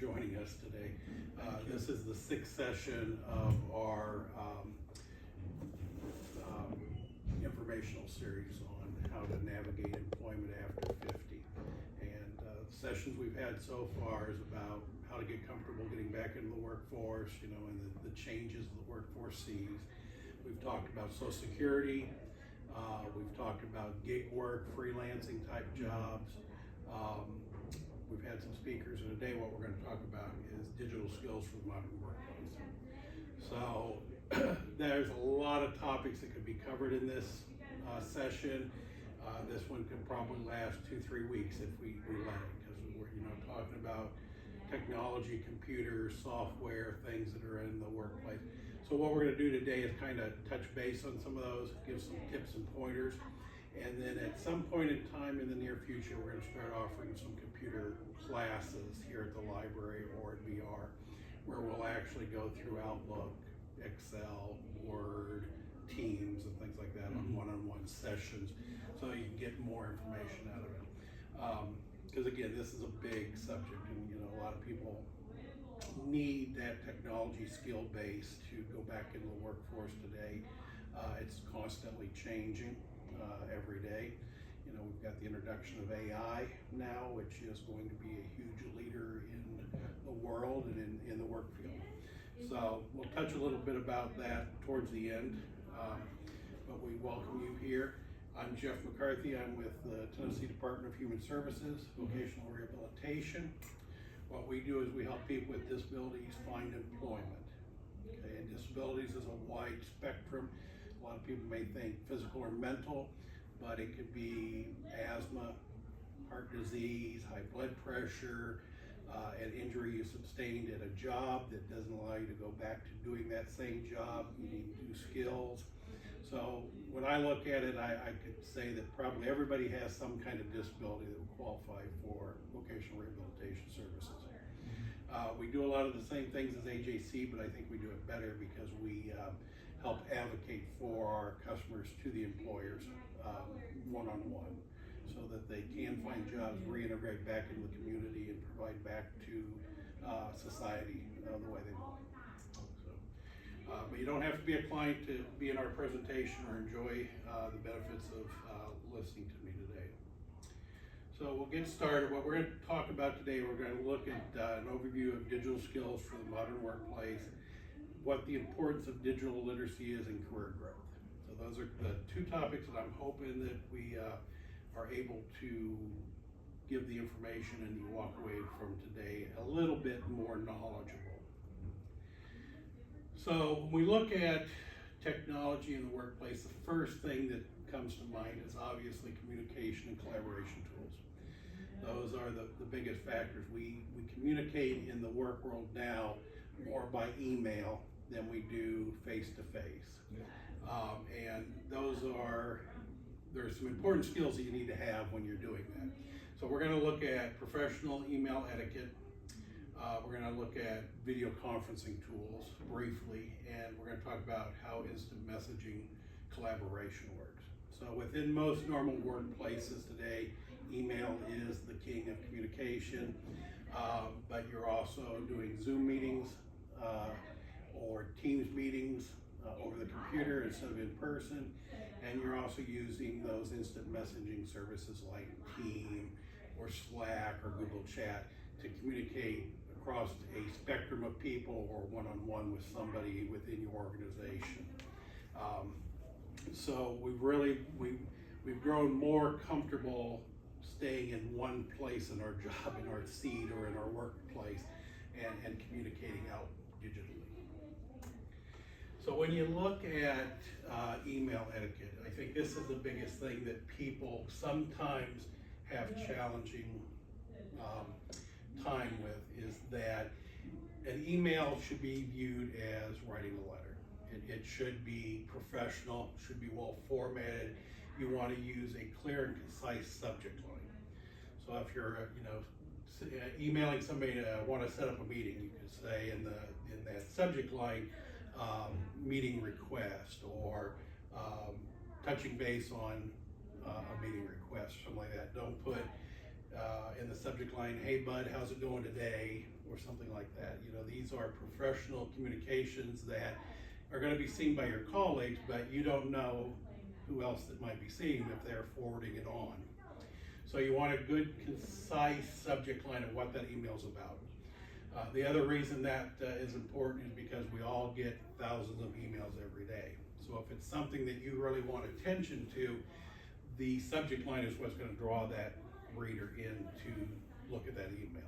joining us today. This is the sixth session of our informational series on how to navigate employment after 50. And the sessions we've had so far is about how to get comfortable getting back into the workforce, and the changes the workforce sees. We've talked about Social Security. We've talked about gig work, freelancing type jobs. We've had some speakers, and today what we're going to talk about is digital skills for the modern workplace. So there's a lot of topics that could be covered in this session. This one could probably last 2-3 weeks if we let it, because we're talking about technology, computers, software, things that are in the workplace. So what we're going to do today is kind of touch base on some of those, give some tips and pointers. And then at some point in time in the near future, we're going to start offering some computer classes here at the library or at VR, where we'll actually go through Outlook, Excel, Word, Teams, and things like that on one-on-one sessions, so you can get more information out of it. Because again, this is a big subject, and a lot of people need that technology skill base to go back into the workforce today. It's constantly changing. Every day. We've got the introduction of AI now, which is going to be a huge leader in the world and in the work field. So we'll touch a little bit about that towards the end, but we welcome you here. I'm Jeff McCarthy. I'm with the Tennessee Department of Human Services, Vocational Rehabilitation. What we do is we help people with disabilities find employment. Okay, and disabilities is a wide spectrum. A lot of people may think physical or mental, but it could be asthma, heart disease, high blood pressure, an injury you sustained at a job that doesn't allow you to go back to doing that same job. You need new skills. So when I look at it, I could say that probably everybody has some kind of disability that would qualify for vocational rehabilitation services. We do a lot of the same things as AJC, but I think we do it better because we help advocate for our customers to the employers one-on-one, so that they can find jobs, reintegrate back into the community, and provide back to society the way they want. So, but you don't have to be a client to be in our presentation or enjoy the benefits of listening to me today. So we'll get started. What we're going to talk about today, we're going to look at an overview of digital skills for the modern workplace, what the importance of digital literacy is in career growth. So those are the two topics that I'm hoping that we are able to give the information and you walk away from today a little bit more knowledgeable. So when we look at technology in the workplace, the first thing that comes to mind is obviously communication and collaboration tools. Those are the biggest factors. We communicate in the work world now more by email than we do face-to-face. And there's some important skills that you need to have when you're doing that. So we're going to look at professional email etiquette. We're going to look at video conferencing tools briefly, and we're going to talk about how instant messaging collaboration works. So within most normal workplaces today, email is the king of communication, but you're also doing Zoom meetings or Teams meetings over the computer instead of in person, and you're also using those instant messaging services like Team or Slack or Google Chat to communicate across a spectrum of people or one-on-one with somebody within your organization. So we've grown more comfortable staying in one place in our job, in our seat, or in our workplace, and communicating out digitally. So when you look at email etiquette, I think this is the biggest thing that people sometimes have challenging time with, is that an email should be viewed as writing a letter. It should be professional, should be well formatted. You want to use a clear and concise subject line. So if you're emailing somebody to want to set up a meeting, you could say in that subject line, meeting request, or touching base on a meeting request, something like that. Don't put in the subject line, "Hey bud, how's it going today?" or something like that. You know, these are professional communications that are going to be seen by your colleagues, but you don't know who else that might be seeing if they're forwarding it on. So you want a good, concise subject line of what that email's about. The other reason that is important is because we all get thousands of emails every day. So if it's something that you really want attention to, the subject line is what's going to draw that reader in to look at that email.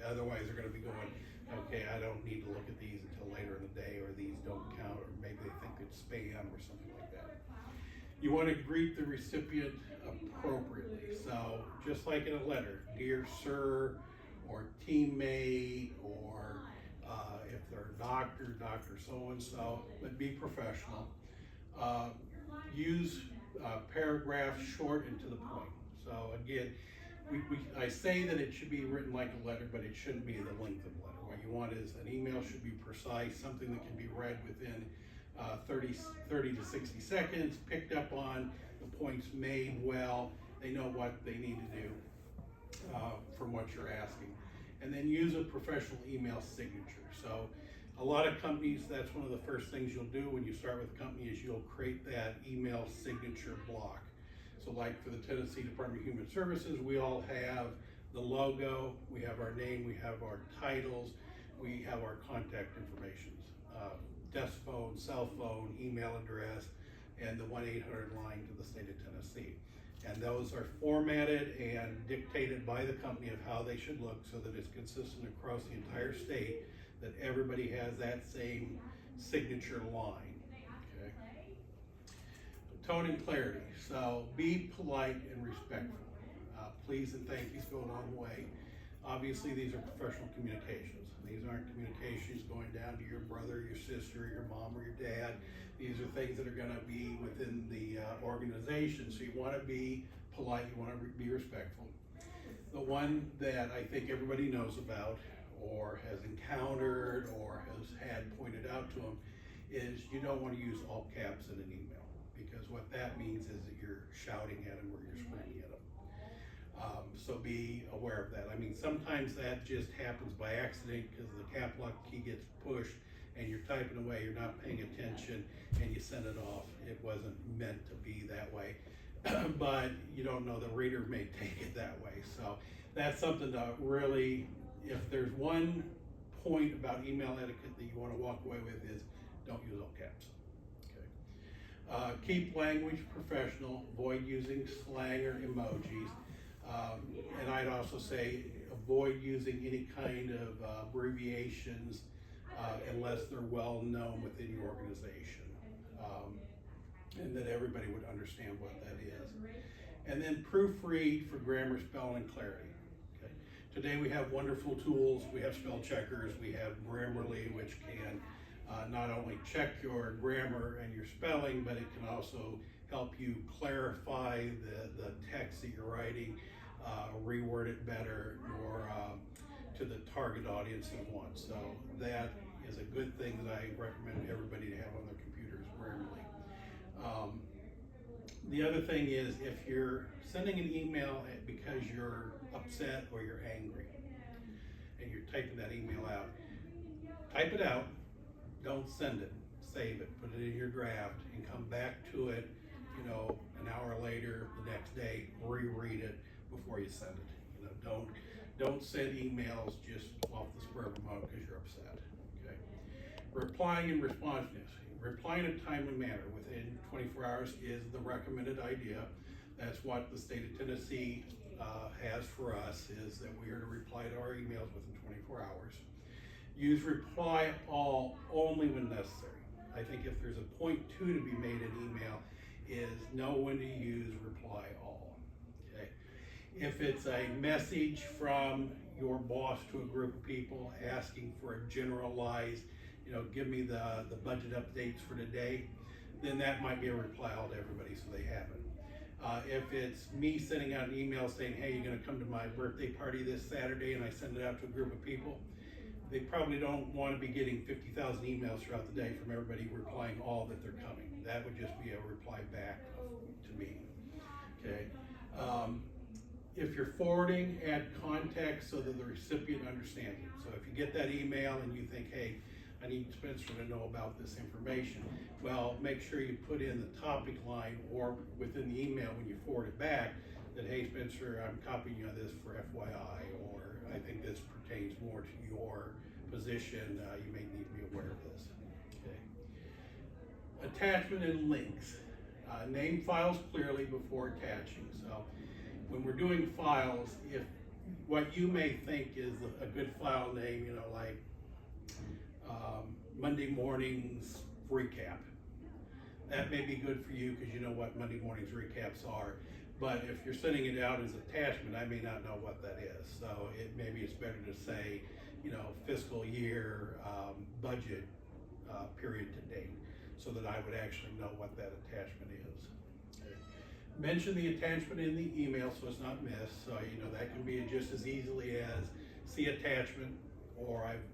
Otherwise, they're going to be going, okay, I don't need to look at these until later in the day, or these don't count, or maybe they think it's spam or something like that. You want to greet the recipient appropriately. So just like in a letter, dear sir, or teammate, or if they're a doctor, Dr. so-and-so, but be professional. Use paragraphs short and to the point. So again, I say that it should be written like a letter, but it shouldn't be the length of a letter. What you want is an email should be precise, something that can be read within 30 to 60 seconds, picked up on, the points made well, they know what they need to do from what you're asking. And then use a professional email signature. So a lot of companies, that's one of the first things you'll do when you start with a company is you'll create that email signature block. So like for the Tennessee Department of Human Services, we all have the logo, we have our name, we have our titles, we have our contact information, desk phone, cell phone, email address, and the 1-800 line to the state of Tennessee. And those are formatted and dictated by the company of how they should look so that it's consistent across the entire state, that everybody has that same signature line. Okay. Tone and clarity. So be polite and respectful. Please and thank yous go a long way. Obviously, these are professional communications. These aren't communications going down to your brother, your sister, your mom, or your dad. These are things that are going to be within the organization. So you want to be polite, you want to be respectful. The one that I think everybody knows about or has encountered or has had pointed out to them is you don't want to use all caps in an email, because what that means is that you're shouting at them or you're screaming at them. So be aware of that. I mean, sometimes that just happens by accident because the cap lock key gets pushed and you're typing away, you're not paying attention, and you send it off. It wasn't meant to be that way, but you don't know, the reader may take it that way. So that's something to really, if there's one point about email etiquette that you want to walk away with, is don't use all caps. Okay. Keep language professional, avoid using slang or emojis. And I'd also say avoid using any kind of abbreviations unless they're well known within your organization, and that everybody would understand what that is. And then proofread for grammar, spelling, and clarity. Okay. Today we have wonderful tools. We have spell checkers. We have Grammarly, which can not only check your grammar and your spelling, but it can also help you clarify the text that you're writing, reword it better, or to the target audience you want. So that is a good thing that I recommend everybody to have on their computers, Grammarly. The other thing is, if you're sending an email because you're upset or you're angry and you're typing that email out, type it out, don't send it, save it, put it in your draft, and come back to it, you know, an hour later, the next day, reread it before you send it. You know, don't send emails just off the spur of the moment because you're upset. Okay. Replying and responsiveness. Replying in a timely manner within 24 hours is the recommended idea. That's what the state of Tennessee has for us, is that we are to reply to our emails within 24 hours. Use reply all only when necessary. I think if there's a point two to be made in email, is know when to use reply all. Okay. If it's a message from your boss to a group of people asking for a generalized, you know, give me the budget updates for today, then that might be a reply all to everybody so they have it. If it's me sending out an email saying, hey, you're gonna come to my birthday party this Saturday, and I send it out to a group of people, they probably don't want to be getting 50,000 emails throughout the day from everybody replying all that they're coming. That would just be a reply back to me. Okay. If you're forwarding, add context so that the recipient understands it. So if you get that email and you think, hey, I need Spencer to know about this information, well, make sure you put in the topic line or within the email when you forward it back that, hey, Spencer, I'm copying you on this for FYI, or I think this pertains more to your position. You may need to be aware of this. Okay. Attachment and links. Name files clearly before attaching. So when we're doing files, if what you may think is a good file name, you know, like Monday mornings recap, that may be good for you because you know what Monday mornings recaps are. But if you're sending it out as attachment, I may not know what that is. So maybe it's better to say, you know, fiscal year budget period to date, so that I would actually know what that attachment is. Okay. Mention the attachment in the email so it's not missed. So, you know, that can be just as easily as see attachment, or I've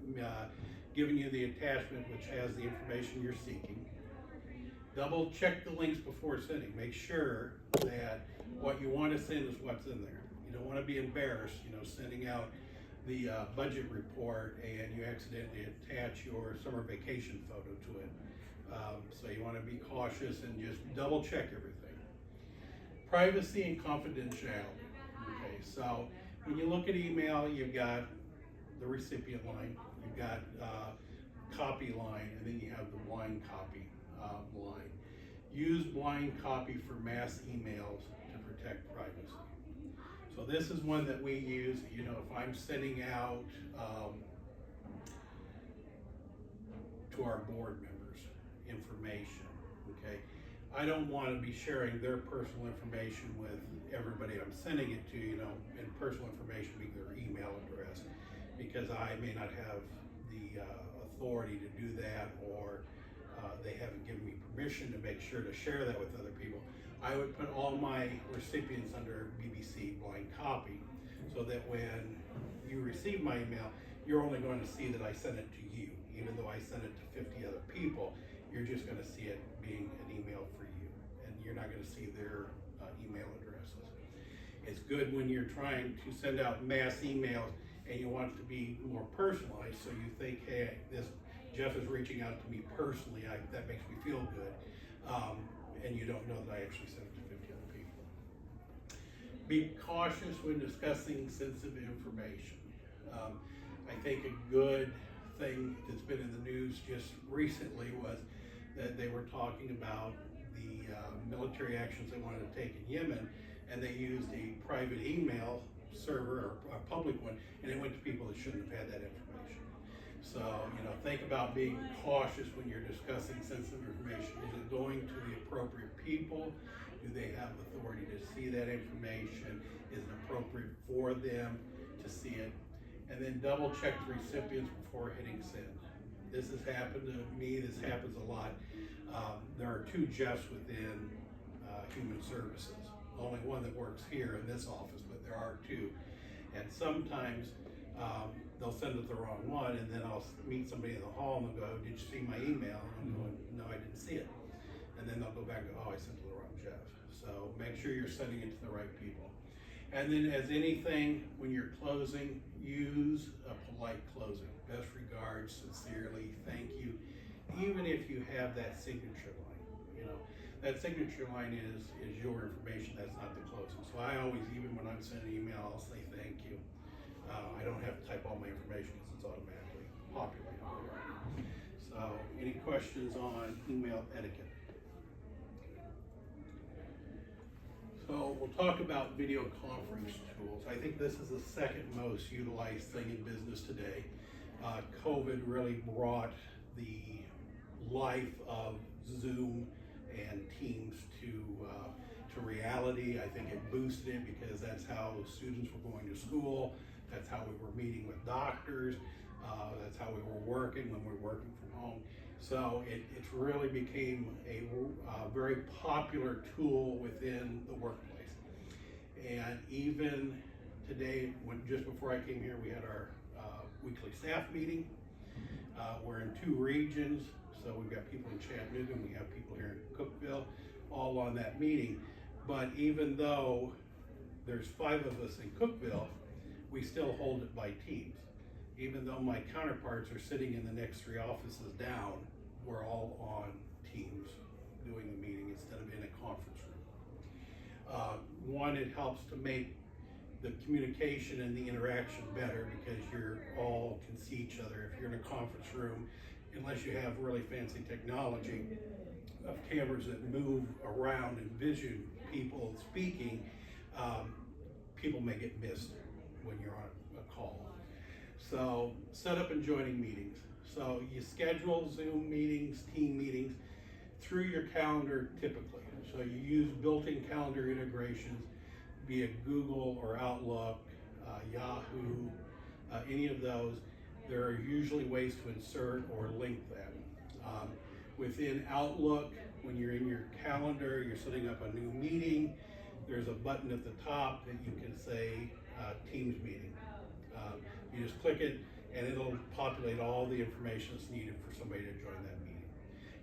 given you the attachment which has the information you're seeking. Double check the links before sending. Make sure that what you want to send is what's in there. You don't want to be embarrassed, you know, sending out the budget report and you accidentally attach your summer vacation photo to it. So you want to be cautious and just double check everything. Privacy and confidentiality. Okay, so when you look at email, you've got the recipient line, you've got copy line, and then you have the blind copy line. Use blind copy for mass emails to protect privacy. So this is one that we use, you know, if I'm sending out to our board members information, okay? I don't want to be sharing their personal information with everybody I'm sending it to, you know, and personal information being their email address, because I may not have the authority to do that, or they haven't given me permission to make sure to share that with other people. I would put all my recipients under BBC blind copy, so that when you receive my email, you're only going to see that I sent it to you. Even though I sent it to 50 other people, you're just going to see it being an email for you, and you're not going to see their email addresses. It's good when you're trying to send out mass emails and you want it to be more personalized, so you think, hey, this Jeff is reaching out to me personally, that makes me feel good, and you don't know that I actually sent it to 50 other people. Be cautious when discussing sensitive information. I think a good thing that's been in the news just recently was that they were talking about the military actions they wanted to take in Yemen, and they used a private email server, or a public one, and it went to people that shouldn't have had that information. So, you know, think about being cautious when you're discussing sensitive information. Is it going to the appropriate people? Do they have authority to see that information? Is it appropriate for them to see it? And then double check the recipients before hitting send. This has happened to me, this happens a lot. There are two Jeffs within Human Services. Only one that works here in this office, but there are two. And sometimes they'll send it the wrong one, and then I'll meet somebody in the hall and they'll go, did you see my email? And I'm going, no, I didn't see it. And then they'll go back and go, oh, I sent it to the wrong Jeff. So make sure you're sending it to the right people. And then as anything, when you're closing, use a polite closing. Best regards, sincerely, thank you. Even if you have that signature line, you know, that signature line is your information, that's not the closing. So I always, even when I'm sending an email, I'll say thank you. I don't have to type all my information because it's automatically populated. So any questions on email etiquette? So we'll talk about video conference tools. I think this is the second most utilized thing in business today. COVID really brought the life of Zoom and Teams to reality. I think it boosted it because that's how students were going to school. That's how we were meeting with doctors. That's how we were working when we were working from home. So it's really became a very popular tool within the workplace. And even today, just before I came here, we had our weekly staff meeting. We're in 2 regions, so we've got people in Chattanooga, and we have people here in Cookeville, all on that meeting. But even though there's 5 of us in Cookeville, we still hold it by teams. Even though my counterparts are sitting in the next 3 offices down, we're all on Teams doing the meeting instead of in a conference room. One, it helps to make the communication and the interaction better because you're all can see each other. If you're in a conference room, unless you have really fancy technology of cameras that move around and vision people speaking, people may get missed when you're on a call. So set up and joining meetings. So you schedule Zoom meetings, team meetings through your calendar typically. So you use built-in calendar integrations via Google or Outlook, Yahoo, any of those. There are usually ways to insert or link them. Within Outlook, when you're in your calendar, you're setting up a new meeting, there's a button at the top that you can say Teams meeting. You just click it and it'll populate all the information that's needed for somebody to join that meeting.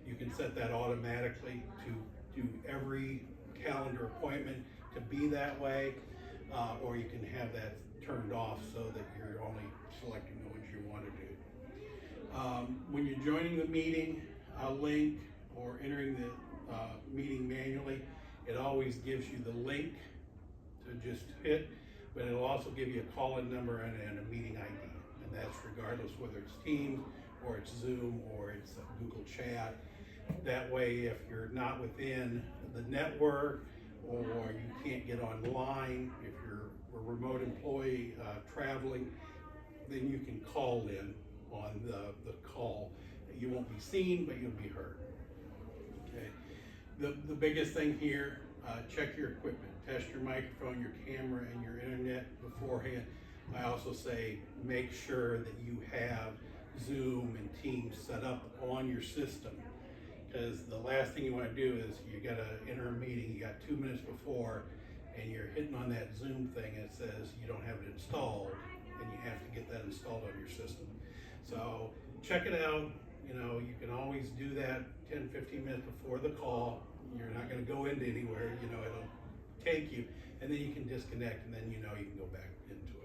You can set that automatically to do every calendar appointment to be that way, or you can have that turned off so that you're only selecting the ones you want to do. When you're joining the meeting, a link or entering the meeting manually, it always gives you the link to just hit, but it'll also give you a call-in number and a meeting ID, and that's regardless whether it's Teams or it's Zoom or it's Google Chat. That way, if you're not within the network or you can't get online, if you're a remote employee traveling, then you can call in on the call. You won't be seen, but you'll be heard. Okay. The biggest thing here, check your equipment. Test your microphone, your camera, and your internet beforehand. I also say make sure that you have Zoom and Teams set up on your system, because the last thing you want to do is you got to enter a meeting, you got 2 minutes before, and you're hitting on that Zoom thing and it says you don't have it installed, and you have to get that installed on your system. So check it out. You know, you can always do that 10-15 minutes before the call. You're not going to go into anywhere, you know, it'll take you, and then you can disconnect, and then you know you can go back into it.